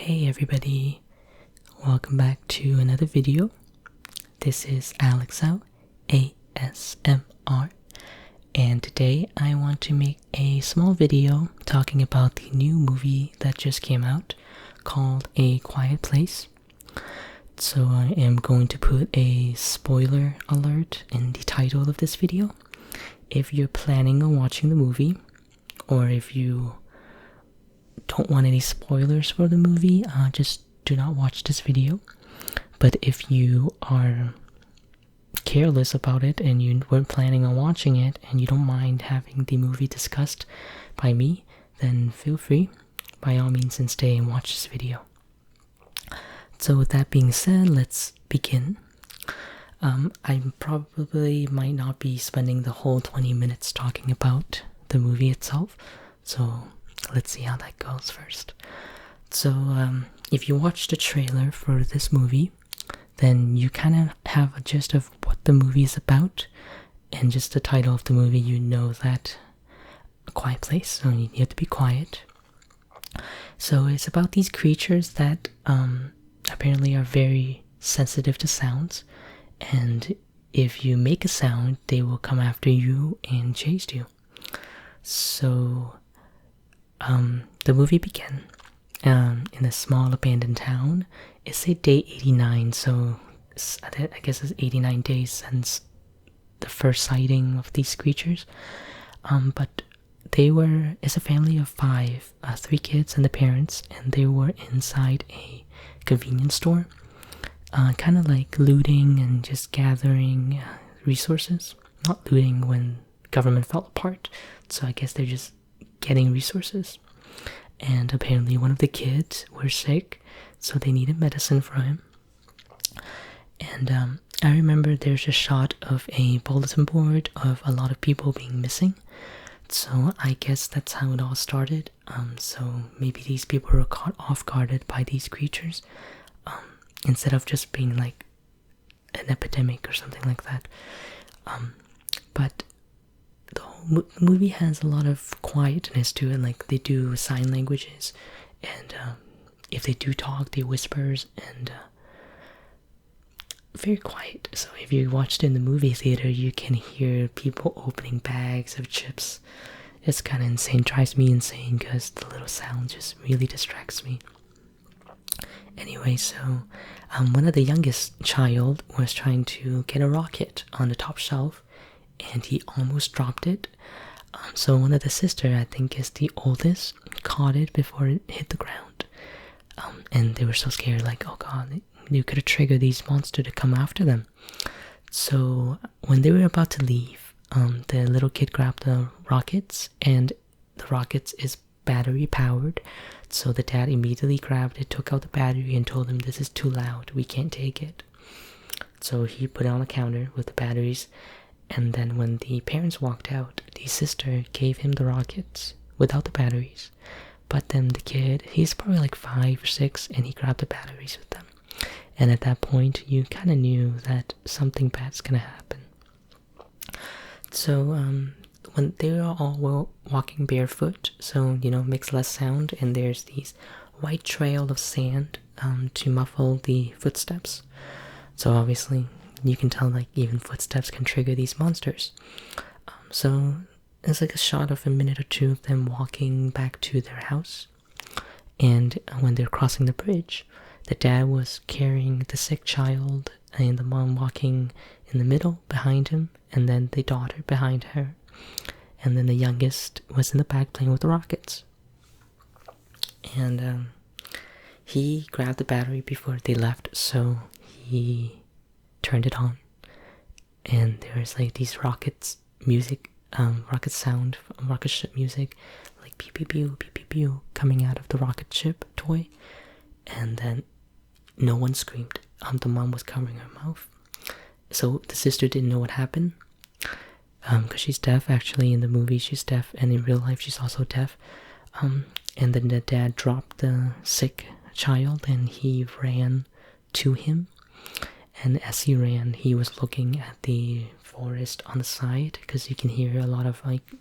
Hey everybody, welcome back to another video. This is Alexo ASMR, and today I want to make a small video talking about the new movie that just came out called A Quiet Place. So I am going to put a spoiler alert in the title of this video. If you're planning on watching the movie, or if you don't want any spoilers for the movie, just do not watch this video. But if you are careless about it and you weren't planning on watching it and you don't mind having the movie discussed by me, then feel free, by all means, and stay and watch this video. So with that being said, let's begin. I probably might not be spending the whole 20 minutes talking about the movie itself, so let's see how that goes first. So if you watch the trailer for this movie, then you kind of have a gist of what the movie is about, and just the title of the movie, you know that A Quiet Place, so you have to be quiet. So it's about these creatures that apparently are very sensitive to sounds, and if you make a sound, they will come after you and chase you. So the movie began in a small abandoned town. It's a day 89, so I guess it's 89 days since the first sighting of these creatures. But it's a family of five, 3 kids and the parents, and they were inside a convenience store, kind of like looting and just gathering resources. Not looting when government fell apart, so I guess they're just getting resources. And apparently one of the kids were sick, so they needed medicine for him. And I remember there's a shot of a bulletin board of a lot of people being missing, so I guess that's how it all started. So maybe these people were caught off guard by these creatures, instead of just being like an epidemic or something like that. But the whole movie has a lot of quietness to it. Like, they do sign languages, and if they do talk, they whispers, and very quiet. So if you watched it in the movie theater, you can hear people opening bags of chips. It's kind of insane, drives me insane, because the little sound just really distracts me. Anyway, so one of the youngest child was trying to get a rocket on the top shelf, and he almost dropped it. So one of the sister, I think is the oldest, caught it before it hit the ground. And they were so scared, like, oh god, you could have triggered these monsters to come after them. So when they were about to leave, the little kid grabbed the rockets, and the rockets is battery powered. So the dad immediately grabbed it, took out the battery, and told him, this is too loud, we can't take it. So he put it on a counter with the batteries. And then when the parents walked out, the sister gave him the rockets without the batteries. But then the kid, he's probably like 5 or 6, and he grabbed the batteries with them. And at that point, you kind of knew that something bad's gonna happen. So when they were all walking barefoot, so makes less sound, and there's these white trail of sand to muffle the footsteps. So obviously you can tell, like, even footsteps can trigger these monsters. So it's like a shot of a minute or two of them walking back to their house. And when they're crossing the bridge, the dad was carrying the sick child, and the mom walking in the middle behind him, and then the daughter behind her. And then the youngest was in the back playing with the rockets. And he grabbed the battery before they left, so he turned it on, and there's like these rockets music, rocket sound, rocket ship music, like pew pew pew pew pew pew, coming out of the rocket ship toy. And then no one screamed. The mom was covering her mouth, so the sister didn't know what happened, because she's deaf. Actually, in the movie she's deaf, and in real life she's also deaf. And then the dad dropped the sick child, and he ran to him. And as he ran, he was looking at the forest on the side, because you can hear a lot of like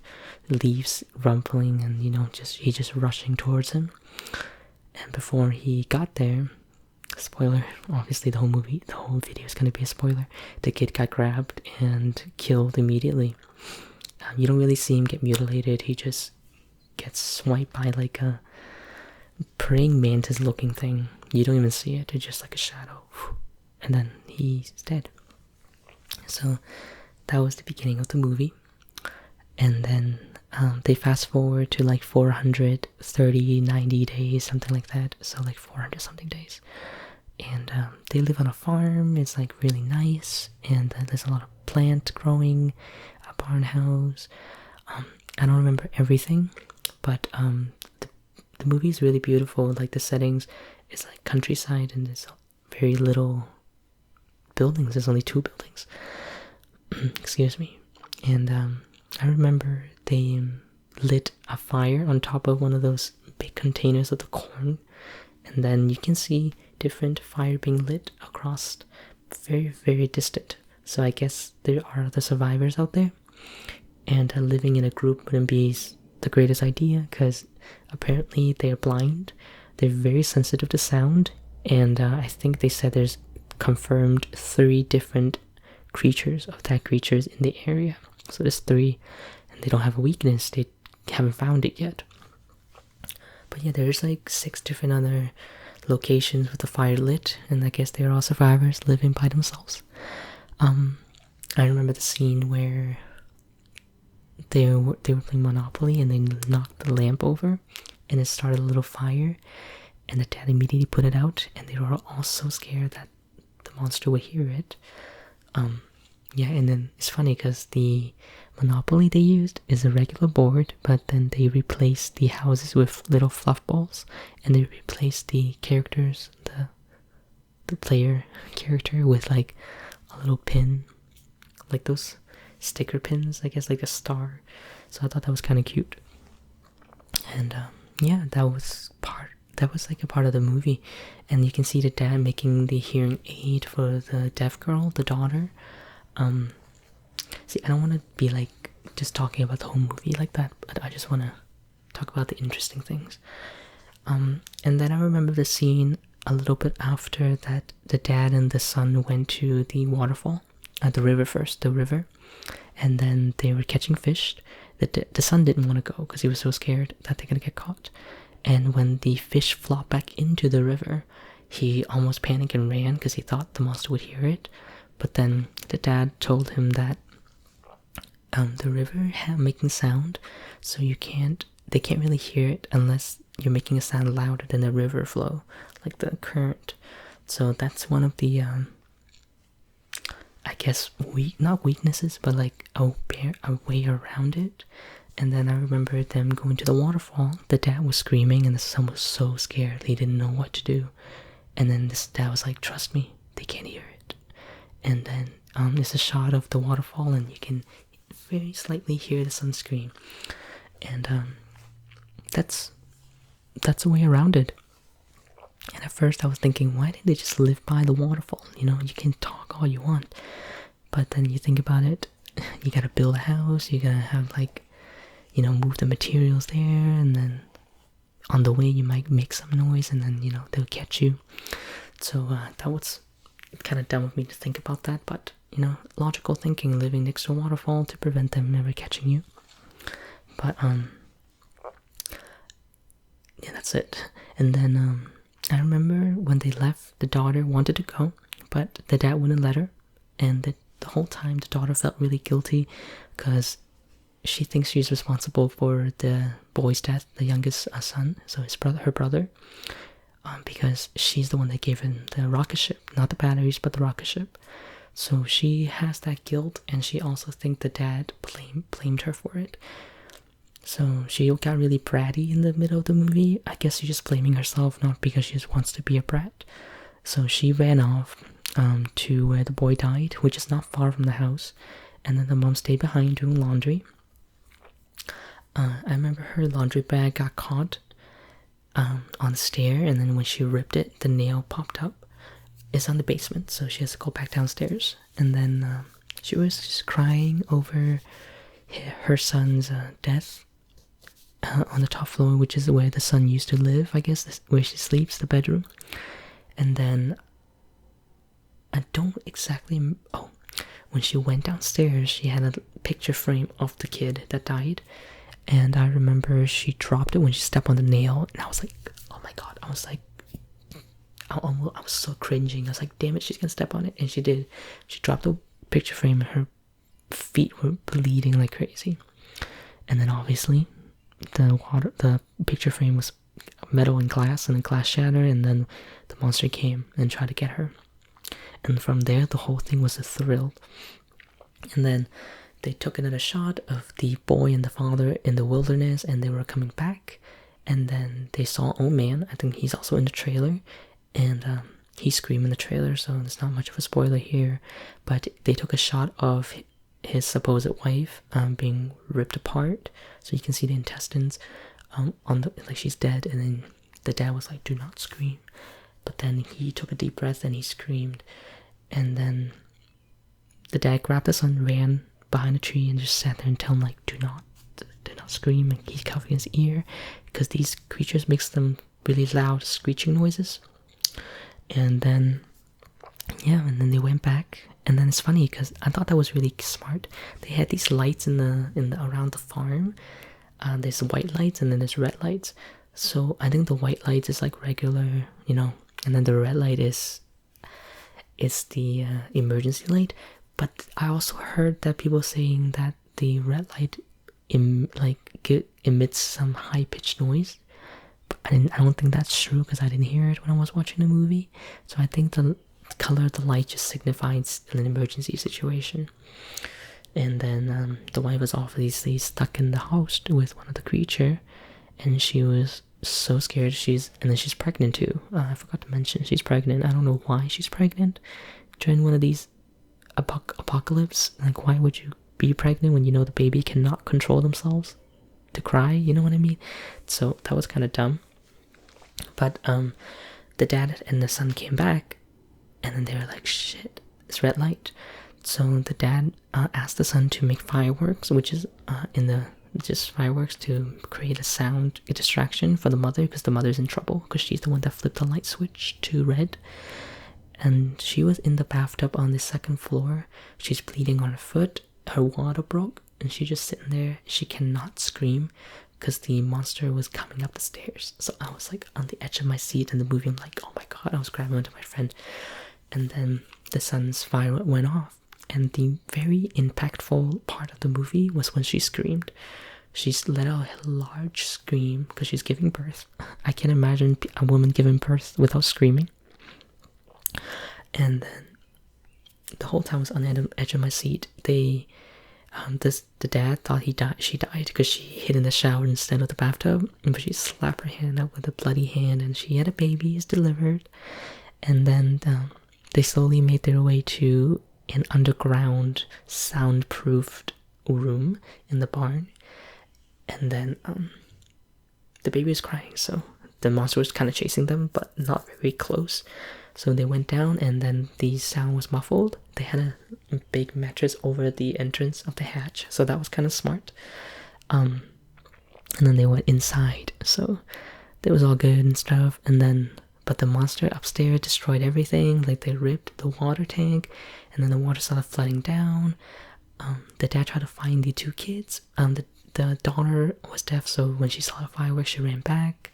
leaves rumpling, and he just rushing towards him. before he got there, spoiler, obviously the whole video is going to be a spoiler, the kid got grabbed and killed immediately. You don't really see him get mutilated. He just gets swiped by like a praying mantis looking thing. You don't even see it. It's just like a shadow. And then he's dead. So that was the beginning of the movie. And then they fast forward to like 430, 90 days, something like that. So like 400 something days. And they live on a farm. It's like really nice. And there's a lot of plant growing, a barn house. I don't remember everything, but the movie is really beautiful. Like the settings is like countryside, and there's very little buildings. There's only 2 buildings. Excuse me. And I remember they lit a fire on top of one of those big containers of the corn, and then you can see different fire being lit across very, very distant. So I guess there are other survivors out there, and living in a group wouldn't be the greatest idea, because apparently they're blind. They're very sensitive to sound, and I think they said there's confirmed 3 different attack creatures in the area. So there's 3, and they don't have a weakness. They haven't found it yet. But yeah, there's like 6 different other locations with the fire lit, and I guess they're all survivors living by themselves. I remember the scene where they were playing Monopoly, and they knocked the lamp over, and it started a little fire, and the dad immediately put it out, and they were all so scared that the monster would hear it. Yeah, and then it's funny because the Monopoly they used is a regular board, but then they replaced the houses with little fluff balls, and they replaced the characters, the player character, with like a little pin, like those sticker pins, I guess, like a star. So I thought that was kind of cute. And yeah, that was like a part of the movie. And you can see the dad making the hearing aid for the deaf girl, the daughter. See, I don't want to be like just talking about the whole movie like that, but I just want to talk about the interesting things. And then I remember the scene a little bit after that the dad and the son went to the waterfall, at the river first, and then they were catching fish. The son didn't want to go because he was so scared that they're gonna get caught. And when the fish flopped back into the river, he almost panicked and ran because he thought the monster would hear it. But then the dad told him that the river making sound, so they can't really hear it unless you're making a sound louder than the river flow, like the current. So that's one of the I guess not weaknesses, but like a way around it. And then I remember them going to the waterfall. The dad was screaming, and the son was so scared he didn't know what to do. And then this dad was like, "Trust me, they can't hear it." And then there's a shot of the waterfall, and you can very slightly hear the son scream. And that's a way around it. And at first I was thinking, why didn't they just live by the waterfall? You know, you can talk all you want, but then you think about it, you gotta build a house, you gotta have like, you know, move the materials there, and then on the way you might make some noise, and then, you know, they'll catch you. So that was kind of dumb of me to think about that, but, you know, logical thinking, living next to a waterfall to prevent them never catching you. But yeah, that's it. And then I remember when they left, the daughter wanted to go, but the dad wouldn't let her. And the whole time the daughter felt really guilty because she thinks she's responsible for the boy's death, the youngest son, so her brother, because she's the one that gave him the rocket ship, not the batteries, but the rocket ship. So she has that guilt, and she also thinks the dad blamed her for it. So she got really bratty in the middle of the movie. I guess she's just blaming herself, not because she just wants to be a brat. So she ran off to where the boy died, which is not far from the house. And then the mom stayed behind doing laundry. I remember her laundry bag got caught on the stair, and then when she ripped it, the nail popped up. It's on the basement, so she has to go back downstairs. And then she was just crying over her son's death. on the top floor, which is where the son used to live, I guess, where she sleeps, the bedroom. And then I don't exactly. Oh, when she went downstairs, she had a picture frame of the kid that died, and I remember she dropped it when she stepped on the nail, and I was like, oh my god! I was like, I was so cringing. I was like, damn it, she's gonna step on it, and she did. She dropped the picture frame, and her feet were bleeding like crazy. And then obviously, the picture frame was metal and glass, and the glass shattered, and then the monster came and tried to get her. And from there, the whole thing was a thrill. And then they took another shot of the boy and the father in the wilderness, and they were coming back. And then they saw old man. I think he's also in the trailer, and he screamed in the trailer, so there's not much of a spoiler here. But they took a shot of his supposed wife being ripped apart, so you can see the intestines on the, like, she's dead. And then the dad was like, do not scream. But then he took a deep breath and he screamed. And then the dad grabbed the son, ran behind a tree, and just sat there and told him, like, do not scream. And he's covering his ear because these creatures makes them really loud screeching noises. And then they went back. And then it's funny because I thought that was really smart. They had these lights in the around the farm. There's white lights and then there's red lights. So I think the white lights is like regular, and then the red light is the emergency light. But I also heard that people saying that the red light emits some high pitched noise. But I don't think that's true because I didn't hear it when I was watching the movie. So I think the color of the light just signifies an emergency situation. And then the wife was obviously stuck in the house with one of the creature, and she was so scared. And then she's pregnant too. I forgot to mention she's pregnant. I don't know why she's pregnant during one of these apocalypse. Like, why would you be pregnant when you know the baby cannot control themselves to cry? You know what I mean? So that was kind of dumb. But the dad and the son came back, and then they were like, shit, it's red light. So the dad asked the son to make fireworks, which is just fireworks to create a distraction for the mother, because the mother's in trouble because she's the one that flipped the light switch to red. And she was in the bathtub on the second floor. She's bleeding on her foot. Her water broke, and she's just sitting there. She cannot scream because the monster was coming up the stairs. So I was like on the edge of my seat in the movie. I'm like, oh my god. I was grabbing onto my friend. And then the son's firework went off. And the very impactful part of the movie was when she screamed. She's let out a large scream because she's giving birth. I can't imagine a woman giving birth without screaming. And then the whole time I was on the edge of my seat. The dad thought she died because she hid in the shower instead of the bathtub. But she slapped her hand out with a bloody hand, and she had a baby, is delivered. And then they slowly made their way to an underground soundproofed room in the barn. And then the baby was crying, so the monster was kind of chasing them, but not very close. So they went down, and then the sound was muffled. They had a big mattress over the entrance of the hatch, so that was kind of smart. And then they went inside, so it was all good and stuff. But the monster upstairs destroyed everything. Like, they ripped the water tank, and then the water started flooding down. The dad tried to find the two kids. The daughter was deaf, so when she saw the fireworks, she ran back.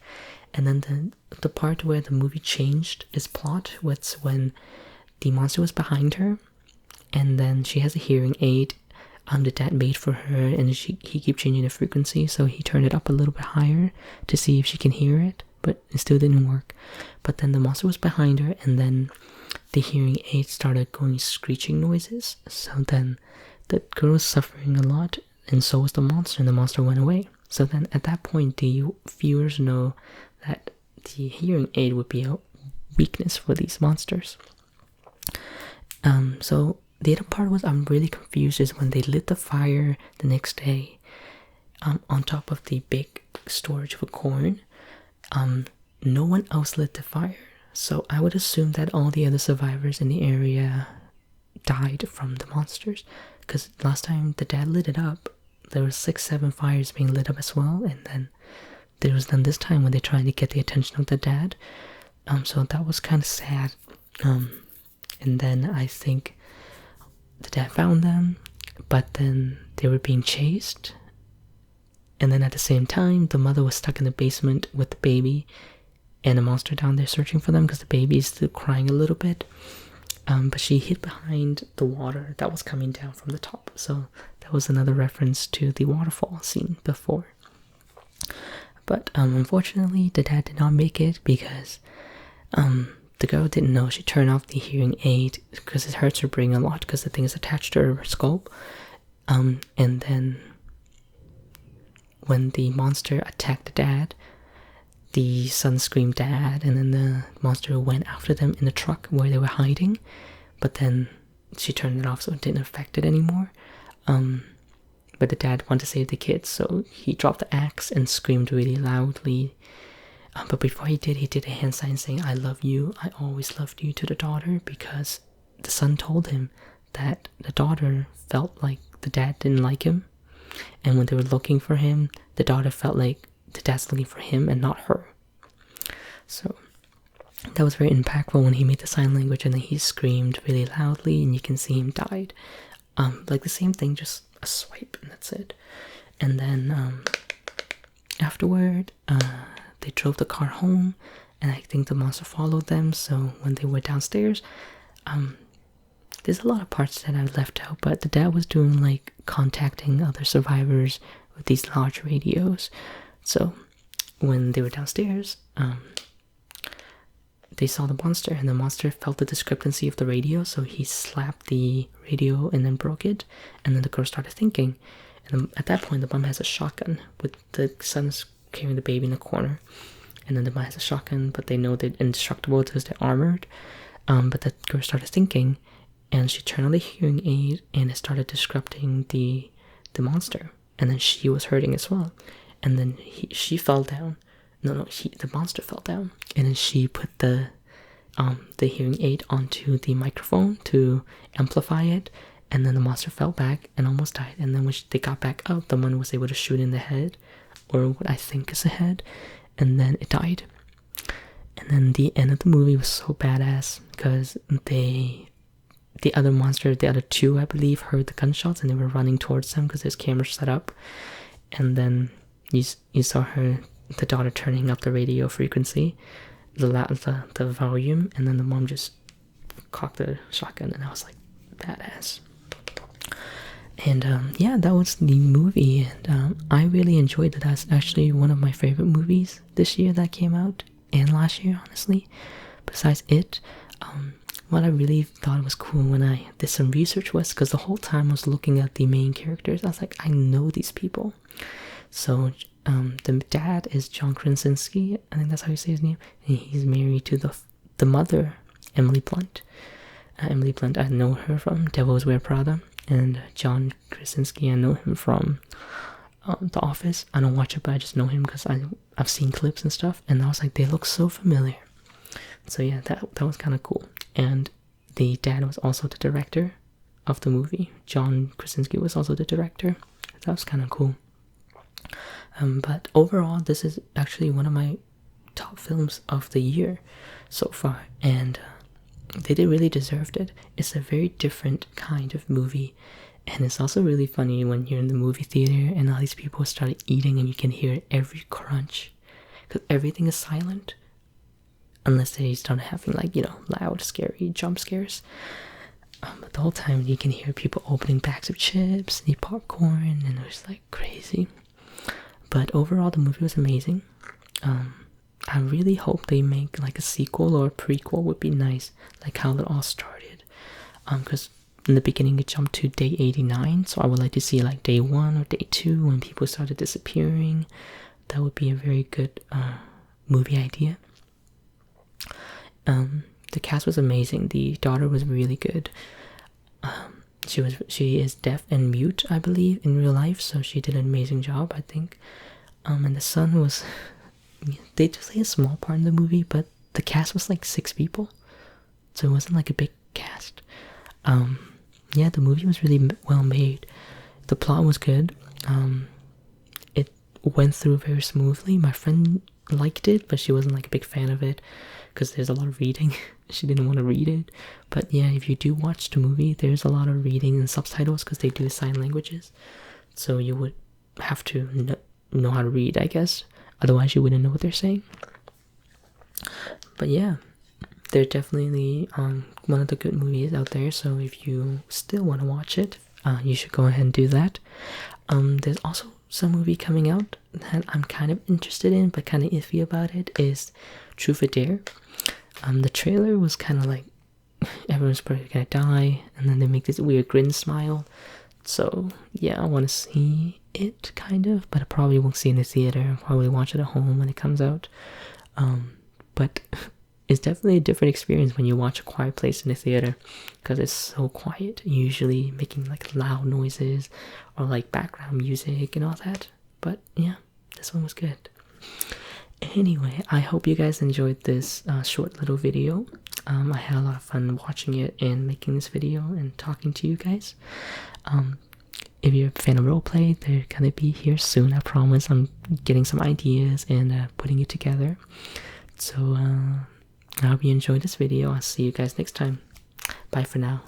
And then the part where the movie changed its plot was when the monster was behind her, and then she has a hearing aid the dad made for her, and he keeps changing the frequency, so he turned it up a little bit higher to see if she can hear it, but it still didn't work. But then the monster was behind her, and then the hearing aid started going screeching noises. So then the girl was suffering a lot, and so was the monster, and the monster went away. So then at that point, the viewers know that the hearing aid would be a weakness for these monsters. So the other part was, I'm really confused, is when they lit the fire the next day on top of the big storage for corn. No one else lit the fire, so I would assume that all the other survivors in the area died from the monsters, because last time the dad lit it up, there were 6-7 fires being lit up as well, and then there was then this time when they tried to get the attention of the dad. So that was kind of sad. And then I think the dad found them, but then they were being chased. And then at the same time, the mother was stuck in the basement with the baby and a monster down there searching for them because the baby is still crying a little bit. But she hid behind the water that was coming down from the top. So that was another reference to the waterfall scene before. But unfortunately, the dad did not make it because the girl didn't know. She turned off the hearing aid because it hurts her brain a lot because the thing is attached to her skull. And then when the monster attacked the dad, the son screamed dad, and then the monster went after them in the truck where they were hiding. But then she turned it off so it didn't affect it anymore. But the dad wanted to save the kids, so he dropped the axe and screamed really loudly. But before he did a hand sign saying, "I love you, I always loved you," to the daughter, because the son told him that the daughter felt like the dad didn't like him. And when they were looking for him, the daughter felt like the dad's looking for him and not her. So that was very impactful when he made the sign language, and then he screamed really loudly, and you can see him died. Like the same thing, just a swipe, and that's it. And then afterward, they drove the car home, and I think the monster followed them. So when they were downstairs, there's a lot of parts that I left out, but the dad was doing like contacting other survivors with these large radios. So when they were downstairs, they saw the monster, and the monster felt the discrepancy of the radio, so he slapped the radio and then broke it. And then the girl started thinking, and at that point the mom has a shotgun with the son's carrying the baby in the corner, and then the mom has a shotgun, but they know they're indestructible because they're armored. But the girl started thinking, and she turned on the hearing aid, and it started disrupting the monster, and then she was hurting as well. And then she fell down. The monster fell down, and then she put the hearing aid onto the microphone to amplify it, and then the monster fell back and almost died. And then when they got back up, the one was able to shoot in the head, or what I think is a head, and then it died. And then the end of the movie was so badass because the other monster, the other two, I believe, heard the gunshots and they were running towards them because there's cameras set up. And then you saw the daughter turning up the radio frequency, the volume, and then the mom just cocked the shotgun, and I was like, badass. And yeah, that was the movie, and I really enjoyed it. That's actually one of my favorite movies this year that came out, and last year, honestly. Besides it, what I really thought was cool when I did some research was, because the whole time I was looking at the main characters, I was like, I know these people. So the dad is John Krasinski, I think that's how you say his name, and he's married to the mother, Emily Blunt. Emily Blunt, I know her from Devil's Wear Prada, and John Krasinski, I know him from The Office. I don't watch it, but I just know him because I've seen clips and stuff, and I was like, they look so familiar. So yeah, that was kind of cool. And the dad was also the director of the movie. John Krasinski was also the director. That was kind of cool. But overall, this is actually one of my top films of the year so far, and they really deserved it. It's a very different kind of movie, and it's also really funny when you're in the movie theater and all these people start eating and you can hear every crunch, because everything is silent unless they start having loud scary jump scares. But the whole time you can hear people opening bags of chips and eat popcorn, and it was like crazy. But overall, the movie was amazing. I really hope they make like a sequel or a prequel. Would be nice, like how it all started. Because in the beginning it jumped to day 89, so I would like to see like day 1 or day 2 when people started disappearing. That would be a very good movie idea. The cast was amazing. The daughter was really good. She is deaf and mute, I believe, in real life, so she did an amazing job, I think. And the son was, they just play a small part in the movie, but the cast was like 6 people, so it wasn't like a big cast. Yeah, the movie was really well made. The plot was good. It went through very smoothly. My friend liked it, but she wasn't like a big fan of it because there's a lot of reading. She didn't want to read it. But yeah, if you do watch the movie, there's a lot of reading and subtitles because they do sign languages. So you would have to know how to read, I guess. Otherwise, you wouldn't know what they're saying. But yeah, they're definitely one of the good movies out there. So if you still want to watch it, you should go ahead and do that. There's also some movie coming out that I'm kind of interested in, but kind of iffy about it. Is Truth or Dare. The trailer was kind of like everyone's probably gonna die, and then they make this weird grin smile. So yeah, I want to see it kind of, but I probably won't see it in the theater. I'll probably watch it at home when it comes out. But it's definitely a different experience when you watch A Quiet Place in the theater, because it's so quiet, usually making like loud noises or like background music and all that. But yeah, this one was good. Anyway, I hope you guys enjoyed this short little video. I had a lot of fun watching it and making this video and talking to you guys. If you're a fan of roleplay, they're gonna be here soon, I promise. I'm getting some ideas and putting it together. So I hope you enjoyed this video. I'll see you guys next time. Bye for now.